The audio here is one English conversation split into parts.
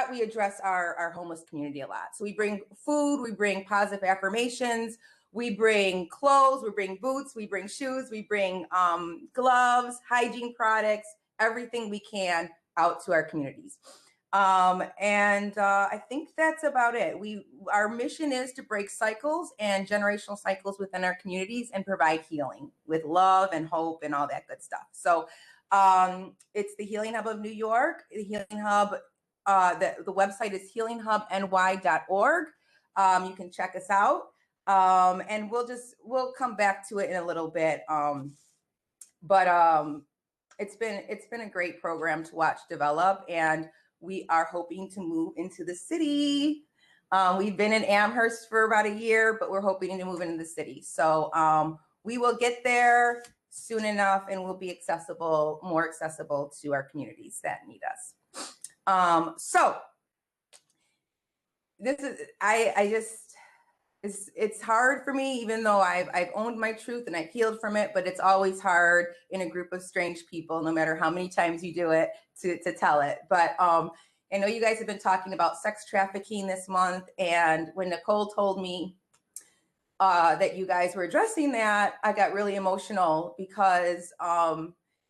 we address our homeless community a lot. So we bring food, we bring positive affirmations, we bring clothes, we bring boots, we bring shoes, we bring gloves, hygiene products, everything we can out to our communities. I think that's about it. Our mission is to break cycles and generational cycles within our communities and provide healing with love and hope and all that good stuff. So it's the Healing Hub of New York. The Healing Hub, the website is healinghubny.org. You can check us out. And we'll come back to it in a little bit. It's been a great program to watch develop, and we are hoping to move into the city. We've been in Amherst for about a year, but we're hoping to move into the city. So we will get there soon enough, and we'll be more accessible to our communities that need us. So this is, it's hard for me, even though I've owned my truth and I've healed from it, but it's always hard in a group of strange people, no matter how many times you do it, to tell it. But I know you guys have been talking about sex trafficking this month, and when Nicole told me that you guys were addressing that, I got really emotional because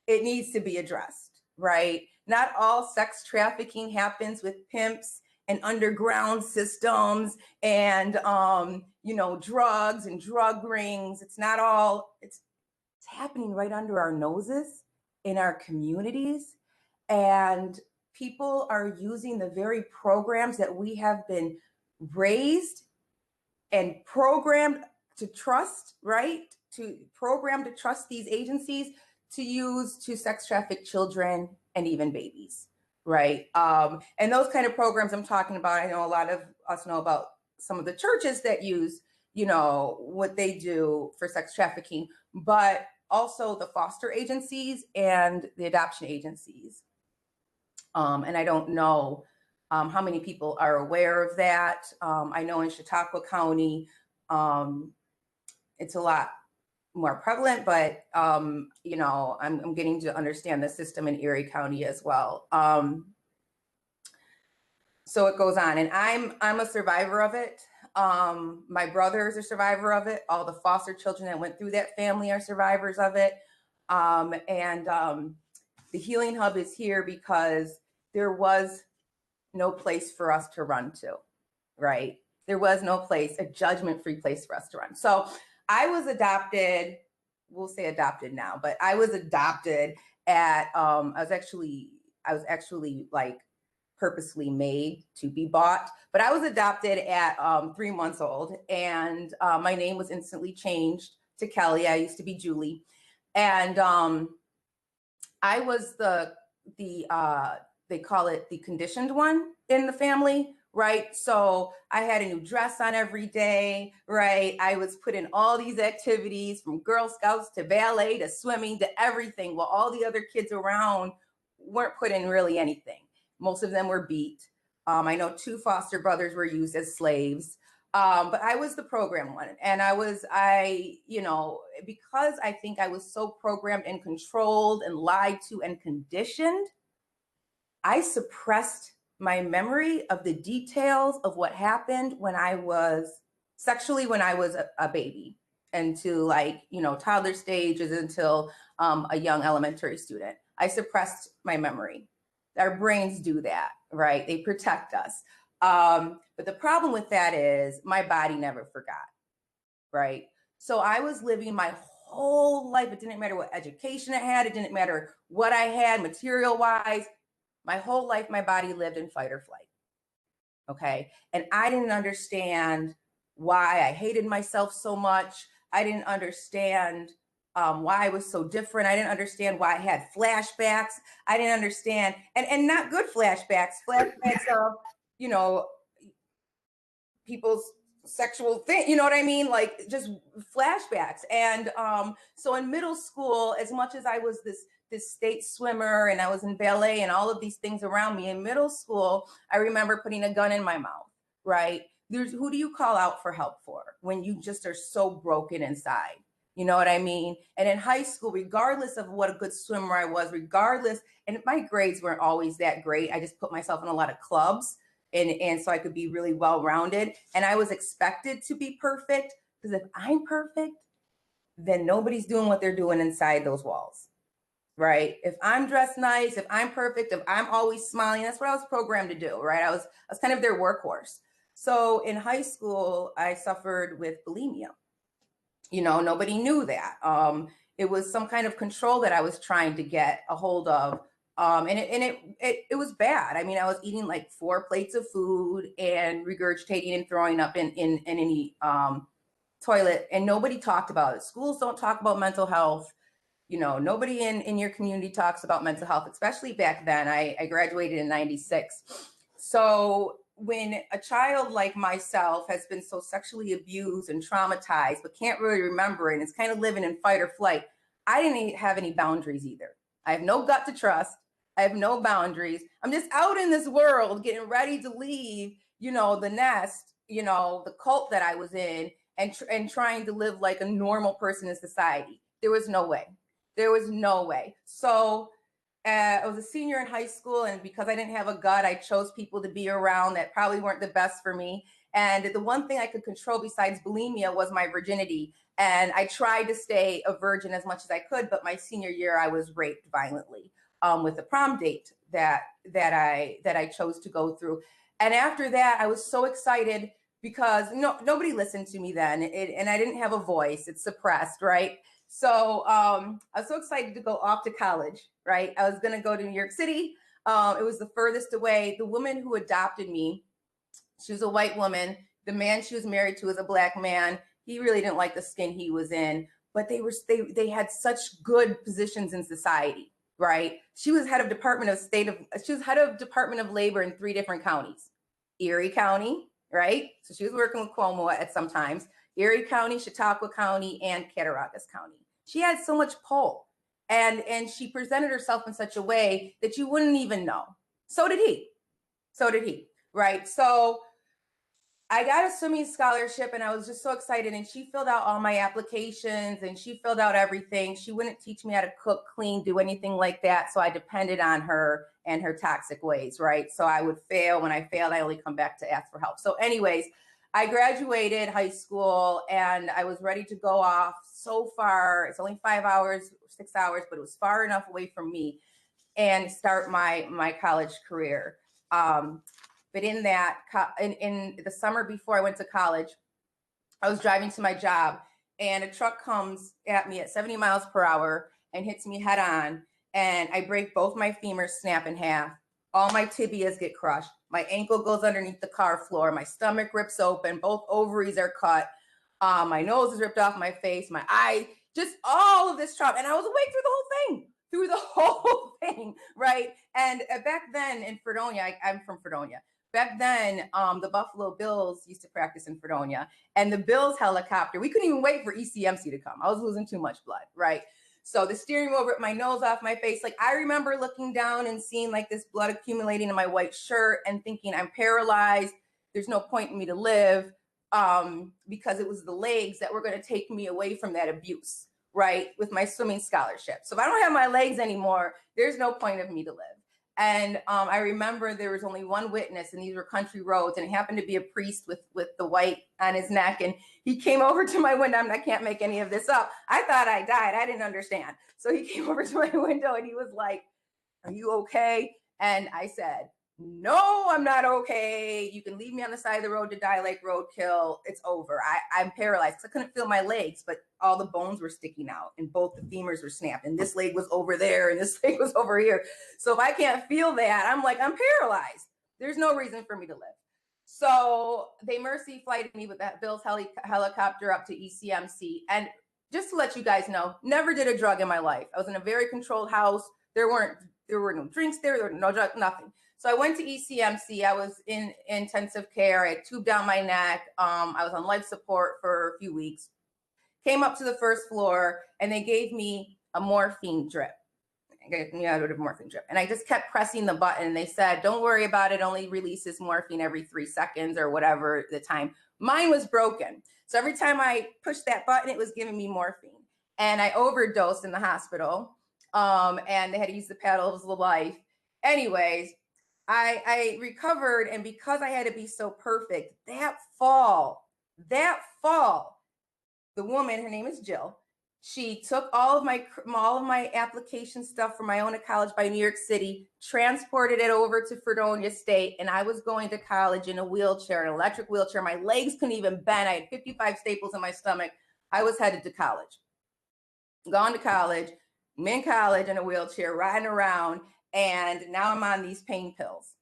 it needs to be addressed, right? Not all sex trafficking happens with pimps and underground systems and drugs and drug rings. It's not all, it's happening right under our noses in our communities, and people are using the very programs that we have been raised and programmed to trust, right? Programmed to trust these agencies to use to sex traffic children and even babies. Right. And those kind of programs I'm talking about, I know a lot of us know about some of the churches that use, what they do for sex trafficking, but also the foster agencies and the adoption agencies. And I don't know how many people are aware of that. I know in Chautauqua County, it's a lot more prevalent, but I'm getting to understand the system in Erie County as well. So it goes on, and I'm a survivor of it. My brother is a survivor of it. All the foster children that went through that family are survivors of it. The Healing Hub is here because there was no place for us to run to, right? There was no place, a judgment-free place for us to run. So I was adopted, we'll say adopted now, but I was adopted at, I was actually like purposely made to be bought, but I was adopted at 3 months old, and my name was instantly changed to Kelly. I used to be Julie. And I was they call it the conditioned one in the family, right? So I had a new dress on every day, right? I was put in all these activities, from Girl Scouts to ballet to swimming to everything, while all the other kids around weren't put in really anything. Most of them were beat. I know 2 foster brothers were used as slaves, but I was the program one. And because I think I was so programmed and controlled and lied to and conditioned, I suppressed my memory of the details of what happened when I was a baby, and to toddler stages until a young elementary student. I suppressed my memory. Our brains do that, right? They protect us. But the problem with that is my body never forgot, right? So I was living my whole life. It didn't matter what education I had. It didn't matter what I had material-wise. My whole life, my body lived in fight or flight, okay? And I didn't understand why I hated myself so much. I didn't understand why I was so different. I didn't understand why I had flashbacks. I didn't understand, and not good flashbacks of, people's sexual thing, you know what I mean? Like just flashbacks. And so in middle school, as much as I was this state swimmer and I was in ballet and all of these things around me, in middle school, I remember putting a gun in my mouth, right? Who do you call out for help for when you just are so broken inside? You know what I mean? And in high school, regardless of what a good swimmer I was, and my grades weren't always that great. I just put myself in a lot of clubs, and so I could be really well-rounded. And I was expected to be perfect, because if I'm perfect, then nobody's doing what they're doing inside those walls, right? If I'm dressed nice, if I'm perfect, if I'm always smiling, that's what I was programmed to do, right? I was kind of their workhorse. So in high school, I suffered with bulimia. You know, nobody knew that. It was some kind of control that I was trying to get a hold of. And it was bad. I mean, I was eating like 4 plates of food and regurgitating and throwing up in any toilet, and nobody talked about it. Schools don't talk about mental health. You know, nobody in your community talks about mental health, especially back then. I graduated in 96. So when a child like myself has been so sexually abused and traumatized, but can't really remember it, and is kind of living in fight or flight, I didn't have any boundaries either. I have no gut to trust. I have no boundaries. I'm just out in this world getting ready to leave, you know, the nest, you know, the cult that I was in, and trying to live like a normal person in society. There was no way. There was no way. So I was a senior in high school, and because I didn't have a gut, I chose people to be around that probably weren't the best for me. And the one thing I could control besides bulimia was my virginity. And I tried to stay a virgin as much as I could, but my senior year, I was raped violently with a prom date that I chose to go through. And after that, I was so excited because nobody listened to me then, and I didn't have a voice. It's suppressed, right? So I was so excited to go off to college, right? I was going to go to New York City. It was the furthest away. The woman who adopted me, she was a white woman. The man she was married to was a Black man. He really didn't like the skin he was in, but they had such good positions in society, right? She was head of Department of Labor in 3 different counties. Erie County, right? So she was working with Cuomo at some times. Erie County, Chautauqua County, and Cattaraugus County. She had so much pull, and she presented herself in such a way that you wouldn't even know. So did he, right? So I got a swimming scholarship, and I was just so excited, and she filled out all my applications, and she filled out everything. She wouldn't teach me how to cook, clean, do anything like that, so I depended on her and her toxic ways, right? So I would fail. When I failed, I only come back to ask for help. So anyways, I graduated high school, and I was ready to go off so far. It's only 5 hours, 6 hours, but it was far enough away from me, and start my college career. But in the summer before I went to college, I was driving to my job, and a truck comes at me at 70 miles per hour and hits me head on, and I break both my femurs, snap in half. All my tibias get crushed. My ankle goes underneath the car floor. My stomach rips open. Both ovaries are cut. My nose is ripped off my face. My eye, just all of this trauma. And I was awake through the whole thing, right? And back then in Fredonia, I'm from Fredonia. Back then, the Buffalo Bills used to practice in Fredonia, and the Bills helicopter, we couldn't even wait for ECMC to come. I was losing too much blood, right? So the steering wheel ripped my nose off my face. Like, I remember looking down and seeing like this blood accumulating in my white shirt and thinking, I'm paralyzed. There's no point in me to live, because it was the legs that were going to take me away from that abuse, right? With my swimming scholarship. So if I don't have my legs anymore, there's no point of me to live. And I remember there was only one witness, and these were country roads, and it happened to be a priest with the white on his neck. And he came over to my window. I can't make any of this up. I thought I died. I didn't understand. So he came over to my window, and he was like, "Are you okay?" And I said, "No, I'm not okay. You can leave me on the side of the road to die like roadkill. It's over. I'm paralyzed." I couldn't feel my legs, but all the bones were sticking out, and both the femurs were snapped, and this leg was over there, and this leg was over here. So if I can't feel that, I'm like, I'm paralyzed. There's no reason for me to live. So they mercy flighted me with that Bill's helicopter up to ECMC. And just to let you guys know, never did a drug in my life. I was in a very controlled house. There were no drinks there were no drugs, nothing. So I went to ECMC. I was in intensive care. I had tube down my neck. I was on life support for a few weeks. Came up to the first floor, and they gave me a morphine drip. And I just kept pressing the button. And they said, "Don't worry about it. Only releases morphine every 3 seconds," or whatever the time. Mine was broken. So every time I pushed that button, it was giving me morphine. and I overdosed in the hospital. And they had to use the paddles of life. Anyways, I recovered, and because I had to be so perfect, that fall, the woman, her name is Jill, she took all of my application stuff for my own at college by New York City, transported it over to Fredonia State, and I was going to college in a wheelchair, an electric wheelchair. My legs couldn't even bend. I had 55 staples in my stomach. I was headed to college. Gone to college. I'm in college in a wheelchair, riding around, and now I'm on these pain pills.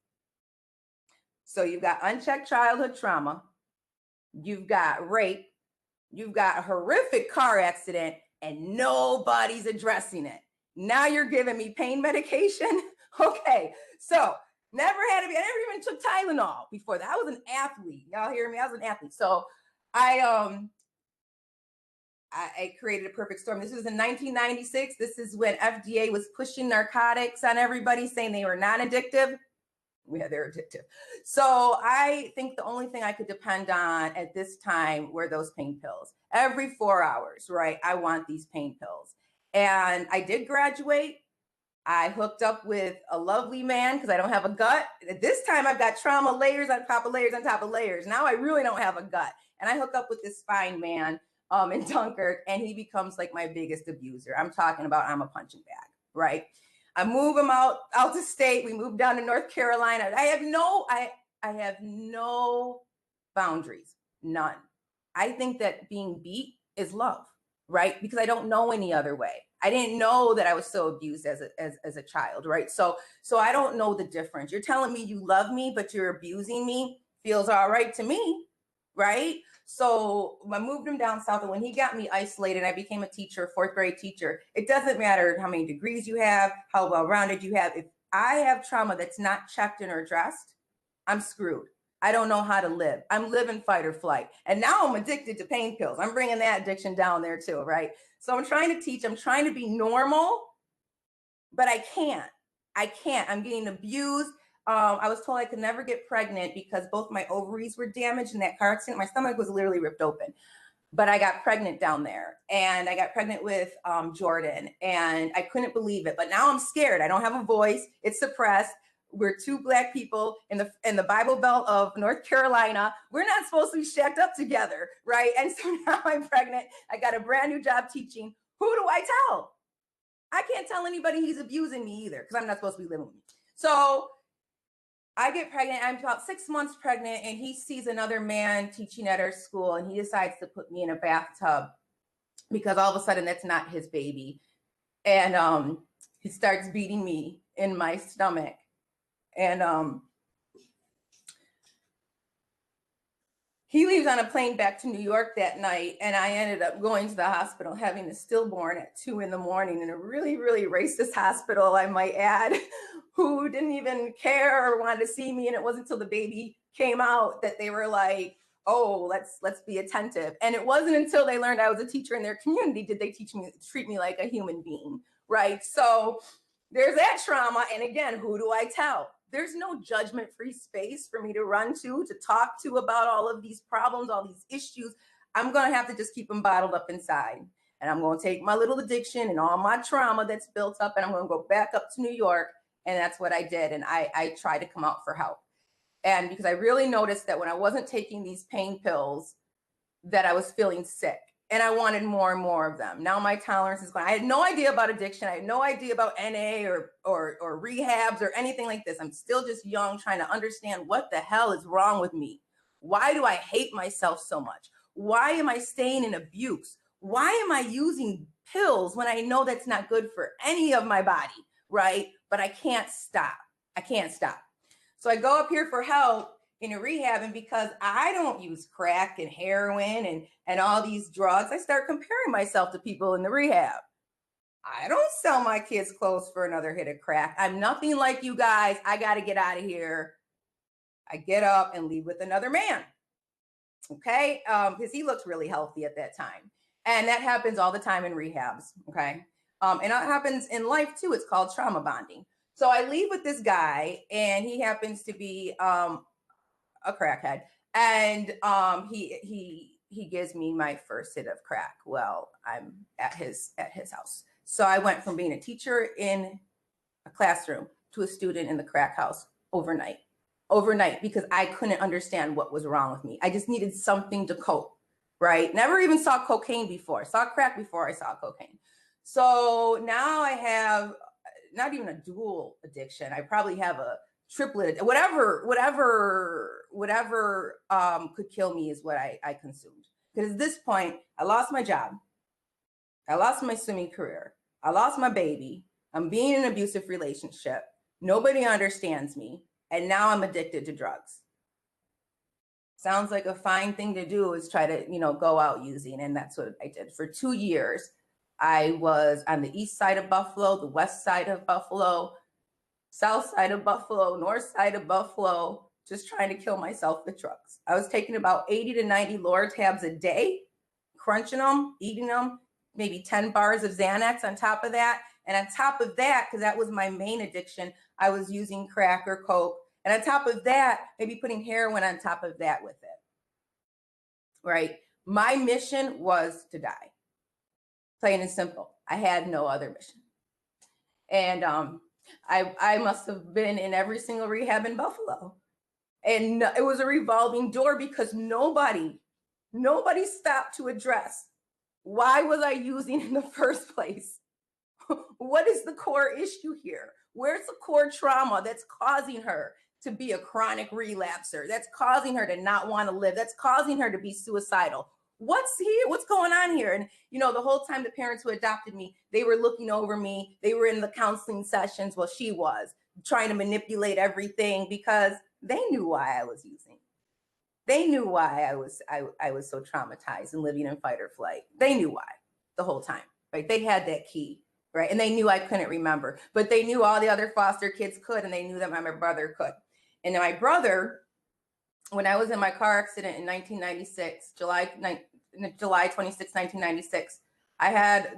So you've got unchecked childhood trauma, you've got rape, you've got a horrific car accident, and nobody's addressing it. Now you're giving me pain medication? Okay, so I never even took Tylenol before that. I was an athlete. Y'all hear me? I was an athlete. So I created a perfect storm. This was in 1996. This is when FDA was pushing narcotics on everybody, saying they were non-addictive. Yeah, they're addictive. So I think the only thing I could depend on at this time were those pain pills. Every 4 hours, right? I want these pain pills. And I did graduate. I hooked up with a lovely man because I don't have a gut. At this time, I've got trauma layers on top of layers on top of layers. Now I really don't have a gut. And I hook up with this fine man in Dunkirk, and he becomes like my biggest abuser. I'm talking about I'm a punching bag, right? I move him out to state. We moved down to North Carolina. I have no boundaries, none. I think that being beat is love, right? Because I don't know any other way. I didn't know that I was so abused as a child, right? So I don't know the difference. You're telling me you love me, but you're abusing me. Feels all right to me, right? So I moved him down south, and when he got me isolated, I became a teacher, 4th grade teacher. It doesn't matter how many degrees you have, how well-rounded you have. If I have trauma that's not checked and addressed, I'm screwed. I don't know how to live. I'm living fight or flight. And now I'm addicted to pain pills. I'm bringing that addiction down there too, right? So I'm trying to teach. I'm trying to be normal, but I can't. I'm getting abused. I was told I could never get pregnant because both my ovaries were damaged in that car accident. My stomach was literally ripped open. But I got pregnant down there, and I got pregnant with Jordan, and I couldn't believe it. But now I'm scared. I don't have a voice. It's suppressed. We're 2 Black people in the Bible Belt of North Carolina. We're not supposed to be shacked up together, right? And so now I'm pregnant. I got a brand new job teaching. Who do I tell? I can't tell anybody he's abusing me either because I'm not supposed to be living with me. So I get pregnant. I'm about 6 months pregnant, and he sees another man teaching at our school, and he decides to put me in a bathtub because all of a sudden that's not his baby. And he starts beating me in my stomach. And he leaves on a plane back to New York that night, and I ended up going to the hospital having a stillborn at 2 in the morning in a really, really racist hospital, I might add, who didn't even care or wanted to see me. And it wasn't until the baby came out that they were like, oh, let's be attentive. And it wasn't until they learned I was a teacher in their community did they treat me like a human being, right? So there's that trauma. And again, who do I tell? There's no judgment-free space for me to run to talk to about all of these problems, all these issues. I'm going to have to just keep them bottled up inside. And I'm going to take my little addiction and all my trauma that's built up, and I'm going to go back up to New York. And that's what I did. And I tried to come out for help. And because I really noticed that when I wasn't taking these pain pills, that I was feeling sick. And I wanted more and more of them. Now my tolerance is gone. I had no idea about addiction. I had no idea about NA or rehabs or anything like this. I'm still just young, trying to understand what the hell is wrong with me. Why do I hate myself so much? Why am I staying in abuse? Why am I using pills when I know that's not good for any of my body, right? But I can't stop. I can't stop. So I go up here for help in a rehab, and because I don't use crack and heroin and all these drugs, I start comparing myself to people in the rehab. I don't sell my kids clothes for another hit of crack. I'm nothing like you guys. I got to get out of here. I get up and leave with another man. Okay. Because he looks really healthy at that time. And that happens all the time in rehabs. Okay. And it happens in life too. It's called trauma bonding. So I leave with this guy, and he happens to be a crackhead. And he he gives me my first hit of crack. Well, I'm at his house. So I went from being a teacher in a classroom to a student in the crack house overnight, because I couldn't understand what was wrong with me. I just needed something to cope, right? Never even saw cocaine before. Saw crack before I saw cocaine. So now I have not even a dual addiction. I probably have a triplet, whatever could kill me is what I consumed. Because at this point, I lost my job. I lost my swimming career. I lost my baby. I'm being in an abusive relationship. Nobody understands me. And now I'm addicted to drugs. Sounds like a fine thing to do is try to, go out using. And that's what I did. For 2 years, I was on the east side of Buffalo, the west side of Buffalo, south side of Buffalo, north side of Buffalo, just trying to kill myself with drugs. I was taking about 80 to 90 Lortabs a day, crunching them, eating them, maybe 10 bars of Xanax on top of that. And on top of that, because that was my main addiction, I was using crack or coke. And on top of that, maybe putting heroin on top of that with it, right? My mission was to die. Plain and simple. I had no other mission. And I must have been in every single rehab in Buffalo. And it was a revolving door because nobody stopped to address, why was I using in the first place? What is the core issue here? Where's the core trauma that's causing her to be a chronic relapser? That's causing her to not want to live. That's causing her to be suicidal. What's here? What's going on here? And, the whole time the parents who adopted me, they were looking over me. They were in the counseling sessions. Well, she was trying to manipulate everything because they knew why I was using. They knew why I was so traumatized and living in fight or flight. They knew why the whole time, right? They had that key, right? And they knew I couldn't remember, but they knew all the other foster kids could, and they knew that my brother could. And then my brother, when I was in my car accident in 1996, July 26, 1996,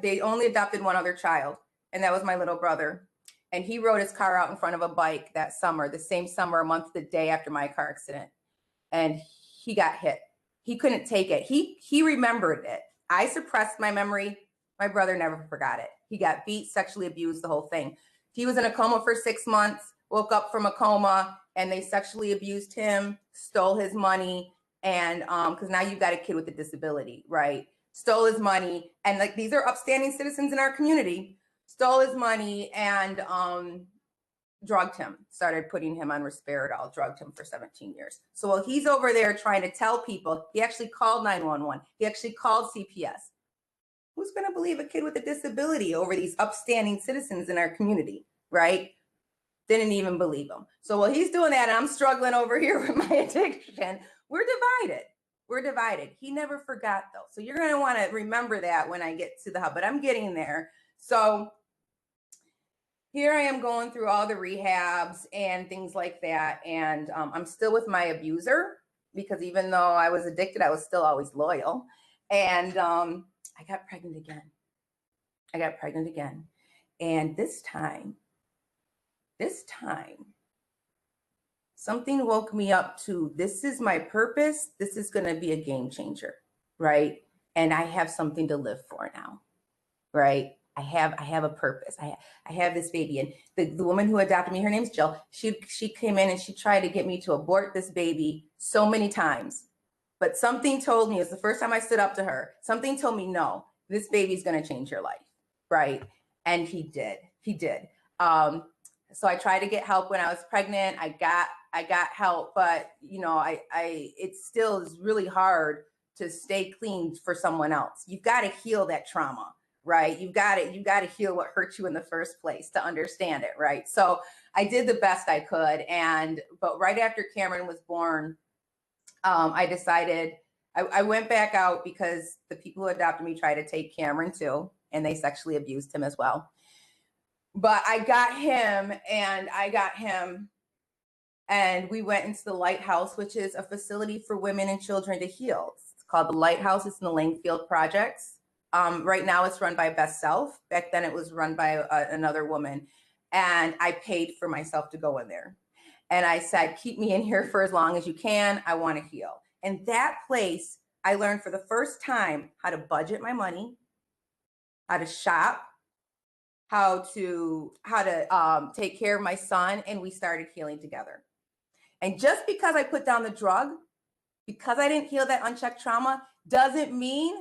they only adopted one other child, and that was my little brother. And he rode his car out in front of a bike that summer, the same summer, a month, the day after my car accident. And he got hit. He couldn't take it. He remembered it. I suppressed my memory. My brother never forgot it. He got beat, sexually abused, the whole thing. He was in a coma for 6 months, woke up from a coma, and they sexually abused him, stole his money, and because now you've got a kid with a disability, right? Stole his money, and like these are upstanding citizens in our community, stole his money and drugged him, started putting him on Risperidol, drugged him for 17 years. So while he's over there trying to tell people, he actually called 911. He actually called CPS. Who's going to believe a kid with a disability over these upstanding citizens in our community, right? Didn't even believe him. So while he's doing that, and I'm struggling over here with my addiction, we're divided. We're divided. He never forgot, though. So you're going to want to remember that when I get to the hub, but I'm getting there. So here I am going through all the rehabs and things like that. And I'm still with my abuser because even though I was addicted, I was still always loyal. And I got pregnant again. And this time, something woke me up to, this is my purpose. This is going to be a game changer, right? And I have something to live for now, right? I have a purpose. I have this baby. And the woman who adopted me, her name's Jill, she came in and she tried to get me to abort this baby so many times. But something told me, it was the first time I stood up to her, something told me, no, this baby's going to change your life, right? And he did. So I tried to get help when I was pregnant. I got help, but it still is really hard to stay clean for someone else. You've got to heal that trauma, right? You've got to heal what hurt you in the first place to understand it, right? So I did the best I could. But right after Cameron was born, I decided I went back out because the people who adopted me tried to take Cameron too, and they sexually abused him as well. But I got him, and we went into the Lighthouse, which is a facility for women and children to heal. It's called the Lighthouse. It's in the Whitfield projects. Right now it's run by Best Self. Back then it was run by another woman. And I paid for myself to go in there. And I said, keep me in here for as long as you can. I want to heal. And that place I learned for the first time how to budget my money, how to shop, how to take care of my son, and we started healing together. And just because I put down the drug, because I didn't heal that unchecked trauma, doesn't mean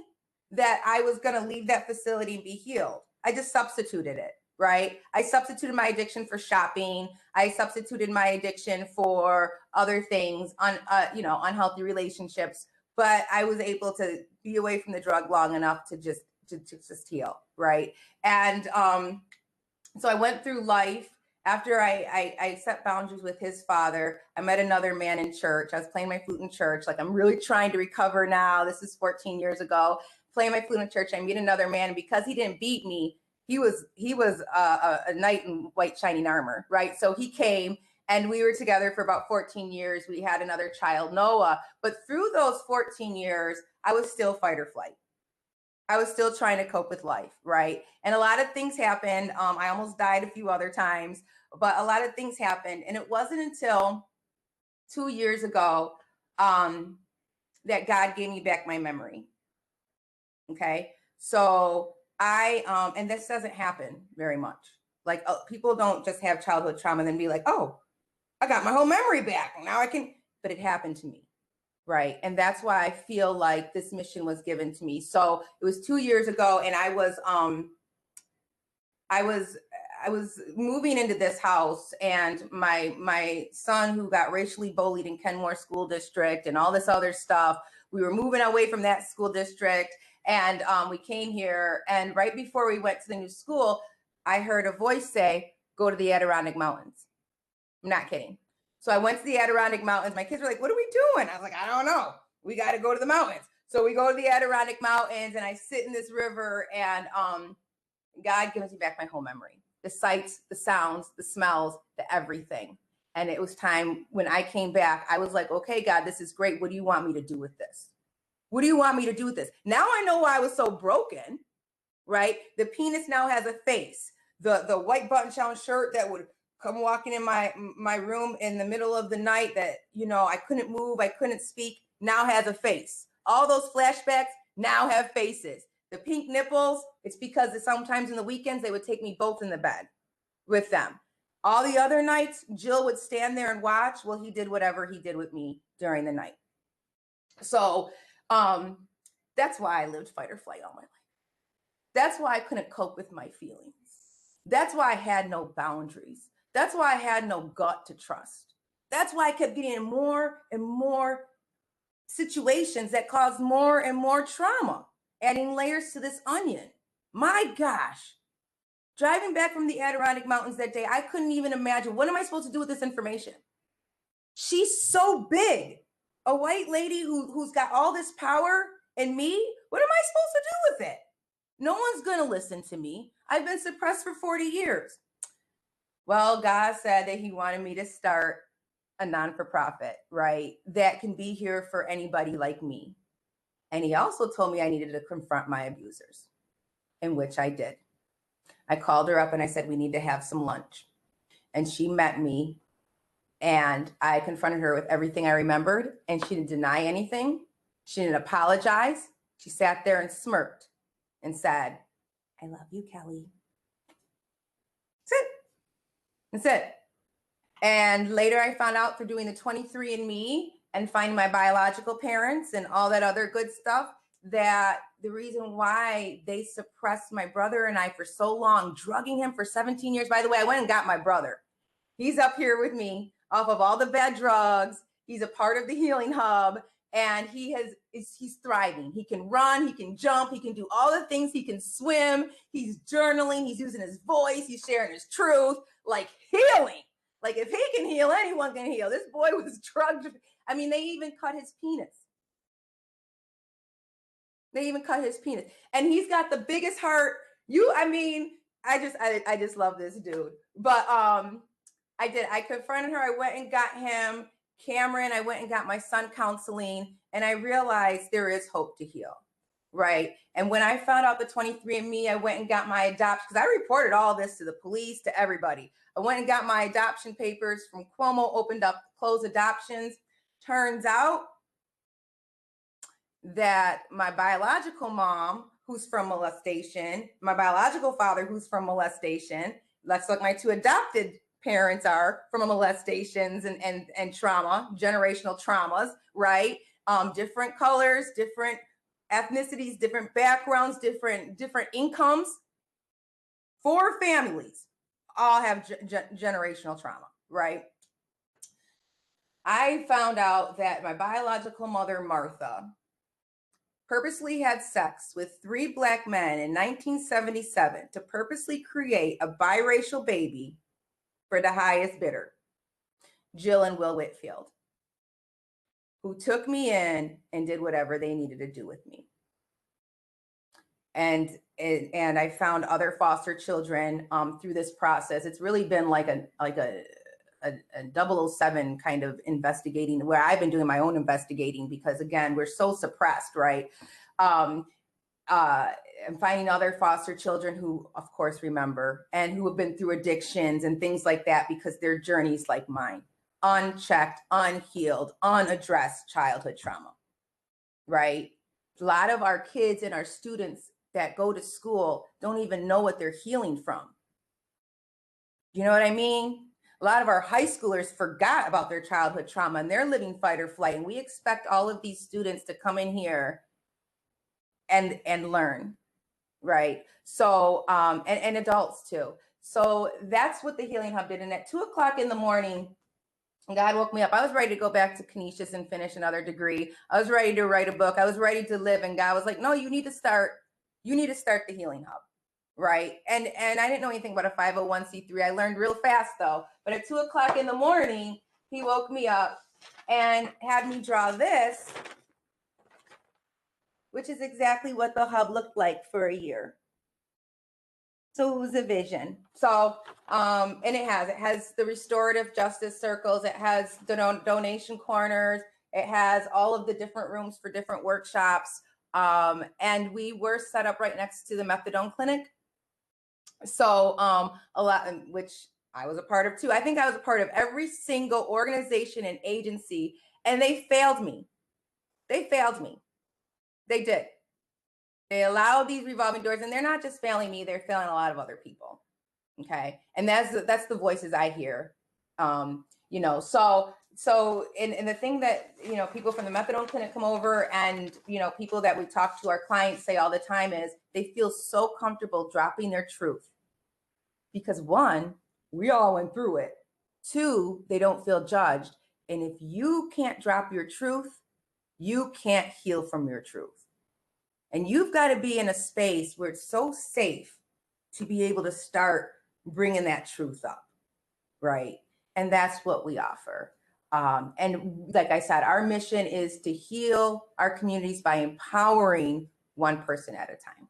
that I was going to leave that facility and be healed. I just substituted it, right? I substituted my addiction for shopping. I substituted my addiction for other things, unhealthy relationships. But I was able to be away from the drug long enough to just heal, right? And so I went through life. After I set boundaries with his father, I met another man in church. I was playing my flute in church. Like, I'm really trying to recover now. This is 14 years ago. Playing my flute in church, I meet another man. And because he didn't beat me, he was a knight in white shining armor, right? So he came and we were together for about 14 years. We had another child, Noah. But through those 14 years, I was still fight or flight. I was still trying to cope with life, right? And a lot of things happened. I almost died a few other times, but a lot of things happened. And it wasn't until 2 years ago that God gave me back my memory. Okay. So and this doesn't happen very much. Like, people don't just have childhood trauma and then be like, oh, I got my whole memory back. Now I can, but it happened to me. Right. And that's why I feel like this mission was given to me. So it was 2 years ago, and I was moving into this house, and my son, who got racially bullied in Kenmore School District and all this other stuff, we were moving away from that school district, and we came here. And right before we went to the new school, I heard a voice say, "Go to the Adirondack Mountains." I'm not kidding. So I went to the Adirondack Mountains. My kids were like, "What are we doing?" I was like, "I don't know. We got to go to the mountains." So we go to the Adirondack Mountains, and I sit in this river, and God gives me back my whole memory. The sights, the sounds, the smells, the everything. And it was time when I came back, I was like, okay, God, this is great. What do you want me to do with this? What do you want me to do with this? Now I know why I was so broken, right? The penis now has a face. The white button-down shirt that would come walking in my room in the middle of the night that, I couldn't move, I couldn't speak, now has a face. All those flashbacks now have faces. The pink nipples, it's because sometimes in the weekends they would take me both in the bed with them. All the other nights, Jill would stand there and watch. Well, he did whatever he did with me during the night. So that's why I lived fight or flight all my life. That's why I couldn't cope with my feelings. That's why I had no boundaries. That's why I had no gut to trust. That's why I kept getting in more and more situations that caused more and more trauma, adding layers to this onion. My gosh. Driving back from the Adirondack Mountains that day, I couldn't even imagine, what am I supposed to do with this information? She's so big. A white lady who's got all this power, and me, what am I supposed to do with it? No one's going to listen to me. I've been suppressed for 40 years. Well, God said that he wanted me to start a non-for-profit, right? That can be here for anybody like me. And he also told me I needed to confront my abusers, in which I did. I called her up and I said, we need to have some lunch. And she met me, and I confronted her with everything I remembered, and she didn't deny anything. She didn't apologize. She sat there and smirked and said, I love you, Kelly. That's it. That's it. And later I found out through doing the 23andMe and finding my biological parents and all that other good stuff, that the reason why they suppressed my brother and I for so long, drugging him for 17 years. By the way, I went and got my brother. He's up here with me off of all the bad drugs. He's a part of the Healing Hub, and he's thriving. He can run, he can jump, he can do all the things. He can swim, he's journaling, he's using his voice, he's sharing his truth, like healing. Like, if he can heal, anyone can heal. This boy was drugged. I mean, they even cut his penis. They even cut his penis. And he's got the biggest heart. I just love this dude. But I did. I confronted her. I went and got him Cameron. I went and got my son counseling. And I realized there is hope to heal. Right. And when I found out the 23andMe, I went and got my adoption, because I reported all this to the police, to everybody. I went and got my adoption papers from Cuomo, opened up closed adoptions. Turns out that my biological mom, who's from molestation, my biological father, who's from molestation, let's look, my two adopted parents are from molestations and trauma, generational traumas, right? Different colors, different ethnicities, different backgrounds, different incomes. 4 families all have generational trauma, right? I found out that my biological mother, Martha, purposely had sex with 3 Black men in 1977 to purposely create a biracial baby for the highest bidder, Jill and Will Whitfield, who took me in and did whatever they needed to do with me. And I found other foster children through this process. It's really been like a 007 kind of investigating, where I've been doing my own investigating, because again, we're so suppressed, right? And finding other foster children who, of course, remember and who have been through addictions and things like that, because their journeys like mine, unchecked, unhealed, unaddressed childhood trauma, right? A lot of our kids and our students that go to school don't even know what they're healing from. You know what I mean? A lot of our high schoolers forgot about their childhood trauma and they're living fight or flight. And we expect all of these students to come in here and learn, right? So, and adults too. So that's what the Healing Hub did. And at 2:00 in the morning, God woke me up. I was ready to go back to Canisius and finish another degree. I was ready to write a book. I was ready to live. And God was like, no, you need to start the Healing Hub. Right. And I didn't know anything about a 501c3. I learned real fast though. But at 2:00 in the morning, he woke me up and had me draw this, which is exactly what the hub looked like for a year. So it was a vision. So, and it has the restorative justice circles. It has the donation corners. It has all of the different rooms for different workshops. And we were set up right next to the methadone clinic. So a lot, which I was a part of too. I think I was a part of every single organization and agency, and they failed me. They failed me. They did. They allowed these revolving doors, and they're not just failing me, they're failing a lot of other people. Okay. And that's the voices I hear. You know, so and the thing that, you know, people from the methadone clinic come over, and, you know, people that we talk to, our clients, say all the time is they feel so comfortable dropping their truth. Because 1, we all went through it. 2, they don't feel judged. And if you can't drop your truth, you can't heal from your truth. And you've got to be in a space where it's so safe to be able to start bringing that truth up, right? And that's what we offer. And like I said, our mission is to heal our communities by empowering one person at a time.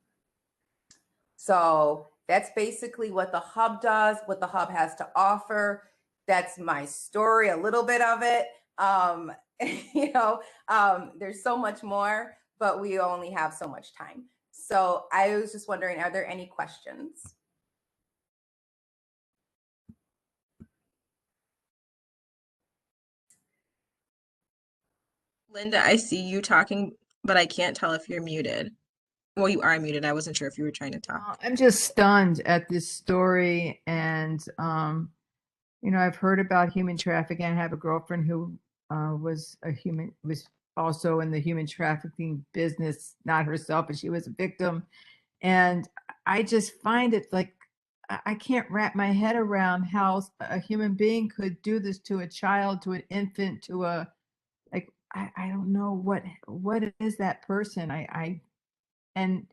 So that's basically what the hub does, what the hub has to offer. That's my story, a little bit of it. You know, there's so much more, but we only have so much time. So I was just wondering, are there any questions? Linda, I see you talking, but I can't tell if you're muted. Well, you are muted. I wasn't sure if you were trying to talk. I'm just stunned at this story. And, you know, I've heard about human trafficking. I have a girlfriend who was also in the human trafficking business, not herself, but she was a victim. And I just find it like, I can't wrap my head around how a human being could do this to a child, to an infant, to a, like, I don't know what is that person. And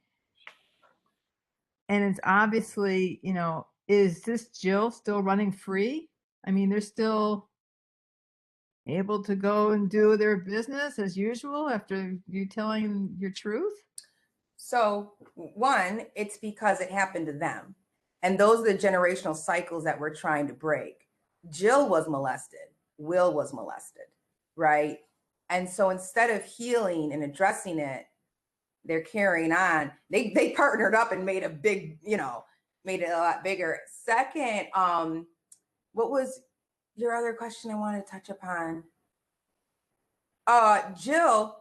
it's obviously, you know, is this Jill still running free? I mean, they're still able to go and do their business as usual after you telling your truth? So 1, it's because it happened to them. And those are the generational cycles that we're trying to break. Jill was molested. Will was molested, right? And so instead of healing and addressing it, they're carrying on. They partnered up and made a big, you know, made it a lot bigger. Second, what was your other question I wanted to touch upon? Jill,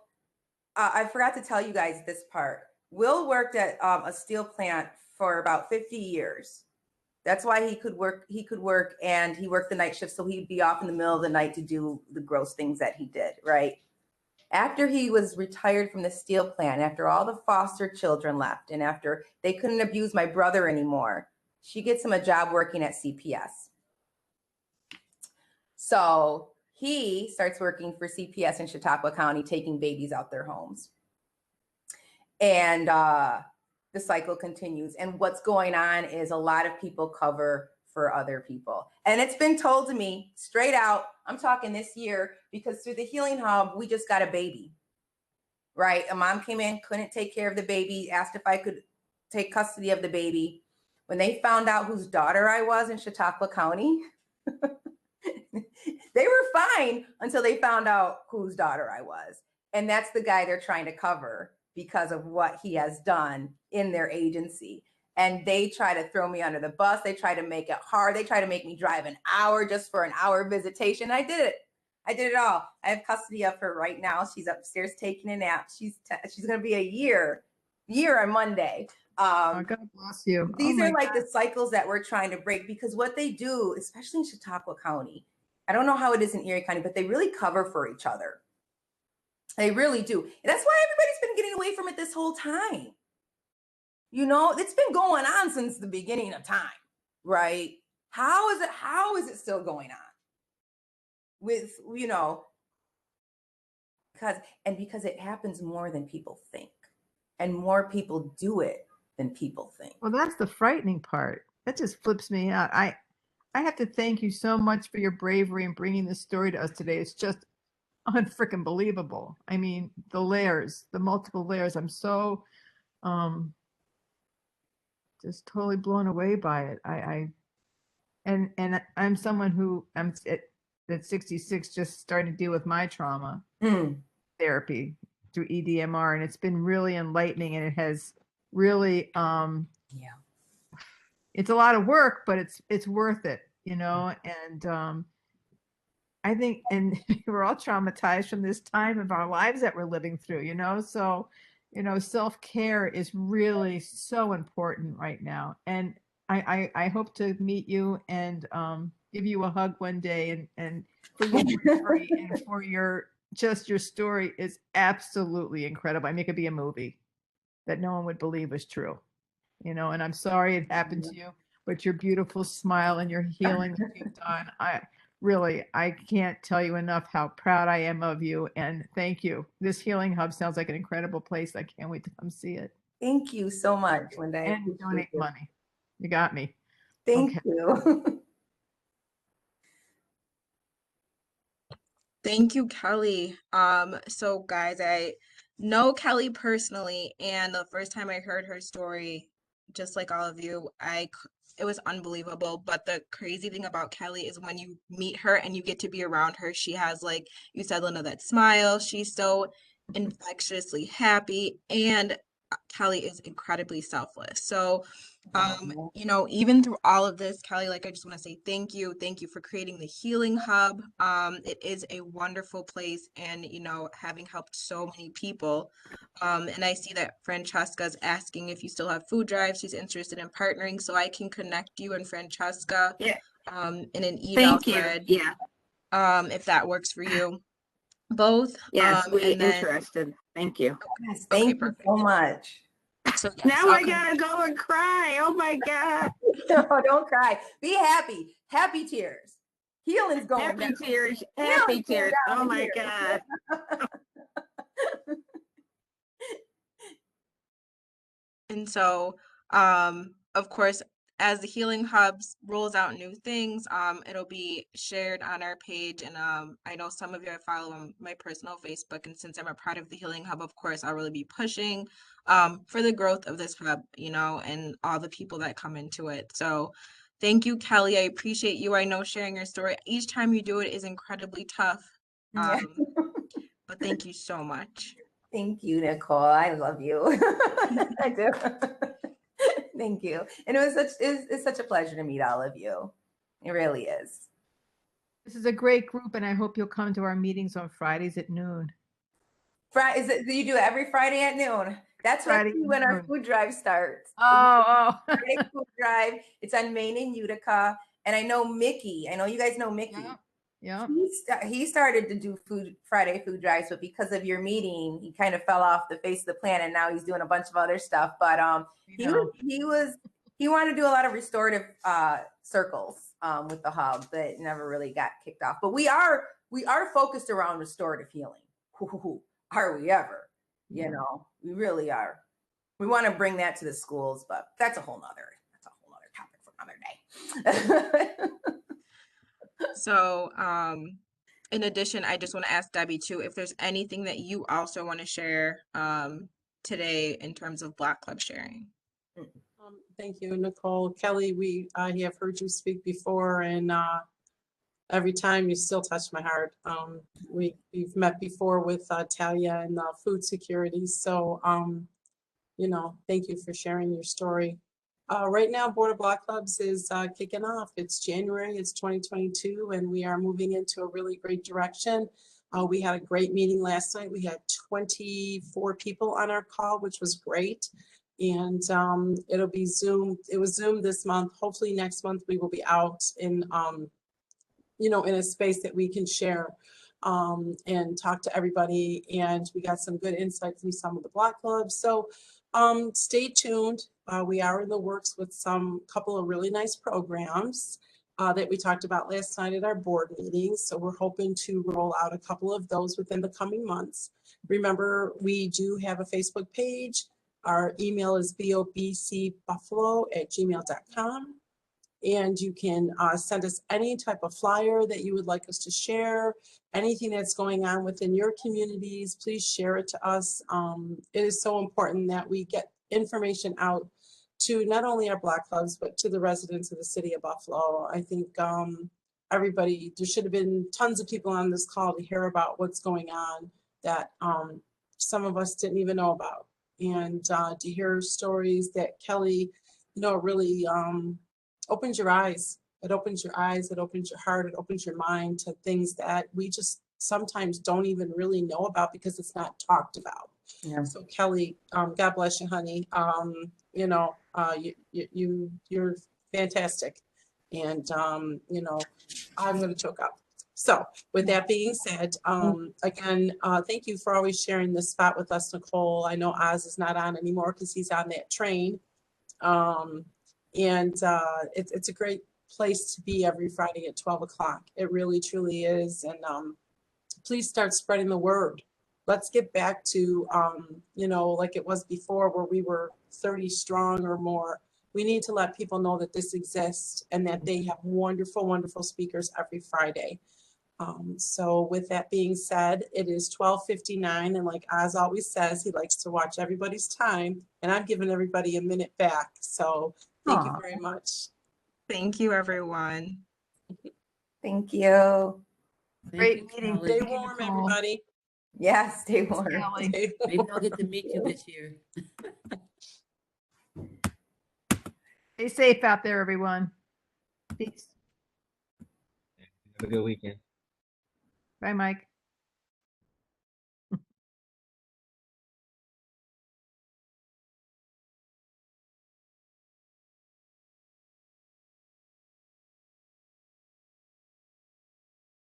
I forgot to tell you guys this part. Will worked at a steel plant for about 50 years. That's why he could work, and he worked the night shift, so he'd be off in the middle of the night to do the gross things that he did, right? After he was retired from the steel plant, after all the foster children left, and after they couldn't abuse my brother anymore, she gets him a job working at CPS. So he starts working for CPS in Chautauqua County, taking babies out their homes. And the cycle continues. And what's going on is a lot of people cover for other people. And it's been told to me straight out, I'm talking this year, because through the Healing Hub, we just got a baby, right? A mom came in, couldn't take care of the baby, asked if I could take custody of the baby. When they found out whose daughter I was in Chautauqua County, they were fine until they found out whose daughter I was. And that's the guy they're trying to cover because of what he has done in their agency. And they try to throw me under the bus. They try to make it hard. They try to make me drive an hour just for an hour visitation. I did it. I did it all. I have custody of her right now. She's upstairs taking a nap. She's going to be a year on Monday. God bless you. These are like the cycles that we're trying to break, because what they do, especially in Chautauqua County, I don't know how it is in Erie County, but they really cover for each other. They really do. And that's why everybody's been getting away from it this whole time. You know, it's been going on since the beginning of time, right? How is it still going on? With, you know, because it happens more than people think, and more people do it than people think. Well, that's the frightening part. That just flips me out. I have to thank you so much for your bravery in bringing this story to us today. It's just unfreaking believable. I mean, the layers, the multiple layers. I'm so just totally blown away by it. And I'm someone who I'm at 66 just starting to deal with my trauma therapy through EDMR, and it's been really enlightening, and it has really it's a lot of work, but it's worth it, you know. And I think, and we're all traumatized from this time of our lives that we're living through, you know. So, you know, self-care is really so important right now. And I hope to meet you and give you a hug one day, and for your bravery and for your story is absolutely incredible. I mean, it could be a movie that no one would believe was true, you know. And I'm sorry it happened to you, but your beautiful smile and your healing that you've done, I can't tell you enough how proud I am of you, and thank you. This Healing Hub sounds like an incredible place. I can't wait to come see it. Thank you so much, Linda. And donate money. You got me. Thank you. Thank you, Kelly. So guys, I know Kelly personally, and the first time I heard her story, just like all of you, it was unbelievable. But the crazy thing about Kelly is when you meet her and you get to be around her, she has, like you said, Linda, that smile. She's so infectiously happy, and Kelly is incredibly selfless. So, you know, even through all of this, Kelly, like, I just want to say thank you. Thank you for creating the Healing Hub. It is a wonderful place, and, you know, having helped so many people. And I see that Francesca's asking if you still have food drives. She's interested in partnering, so I can connect you and Francesca in an email thread. Yeah. If that works for you both. Yes, we're interested. Thank you. Yes, thank you so much. So yes, now I gotta go and cry. Oh my God. No, don't cry. Be happy. Happy tears. Healing's going Happy down. tears. Happy tears. Oh my here. God. And so, of course, as the Healing Hubs rolls out new things, it'll be shared on our page. And I know some of you follow on my personal Facebook, and since I'm a part of the Healing Hub, of course, I'll really be pushing for the growth of this hub, you know, and all the people that come into it. So thank you, Kelly. I appreciate you. I know sharing your story each time you do it is incredibly tough. Yeah. But thank you so much. Thank you, Nicole. I love you. I do. Thank you. And it's such a pleasure to meet all of you. It really is. This is a great group, and I hope you'll come to our meetings on Fridays at noon. Is it, you do it every Friday at noon? That's Friday when our noon. food drive starts. Oh, Friday food drive. It's on Main and Utica. And I know Mickey. I know you guys know Mickey. yeah. He started to do Friday food drives, but because of your meeting, he kind of fell off the face of the planet. And now he's doing a bunch of other stuff. But he wanted to do a lot of restorative circles with the hub that never really got kicked off. But we are focused around restorative healing. Are we ever? You know, we really are. We want to bring that to the schools, but that's a whole nother topic for another day. So, in addition, I just want to ask Debbie too, if there's anything that you also want to share today in terms of Black Club sharing. Thank you, Nicole. Kelly, we have heard you speak before, and every time you still touch my heart. We've met before with Talia and food security. So, you know, thank you for sharing your story. Right now, Board of Block Clubs is kicking off. It's January, it's 2022, and we are moving into a really great direction. We had a great meeting last night. We had 24 people on our call, which was great. And it'll be Zoom. It was Zoom this month. Hopefully next month we will be out in, you know, in a space that we can share and talk to everybody. And we got some good insight from some of the Block Clubs. So stay tuned. We are in the works with couple of really nice programs that we talked about last night at our board meetings. So we're hoping to roll out a couple of those within the coming months. Remember, we do have a Facebook page. Our email is bobcbuffalo@gmail.com. And you can send us any type of flyer that you would like us to share, anything that's going on within your communities, please share it to us. It is so important that we get information out to not only our Black Clubs, but to the residents of the city of Buffalo. I think everybody, there should have been tons of people on this call to hear about what's going on that some of us didn't even know about. And to hear stories that Kelly, you know, really opens your eyes. It opens your eyes, it opens your heart, it opens your mind to things that we just sometimes don't even really know about because it's not talked about. Yeah. So Kelly, God bless you, honey. You know, you're fantastic. And, you know, I'm going to choke up. So with that being said, again, thank you for always sharing this spot with us, Nicole. I know Oz is not on anymore because he's on that train. And it's a great place to be every Friday at 12 o'clock. It really, truly is. And please start spreading the word. Let's get back to, you know, like it was before where we were 30 strong or more. We need to let people know that this exists and that they have wonderful, wonderful speakers every Friday. So with that being said, it is 12:59, and like Oz always says, he likes to watch everybody's time, and I'm giving everybody a minute back. So thank you very much. Thank you, everyone. Thank you. Great meeting. Stay warm, everybody. Yeah, stay warm. Stay Maybe I'll get to meet you this year. Stay safe out there, everyone. Peace. Have a good weekend. Bye, Mike.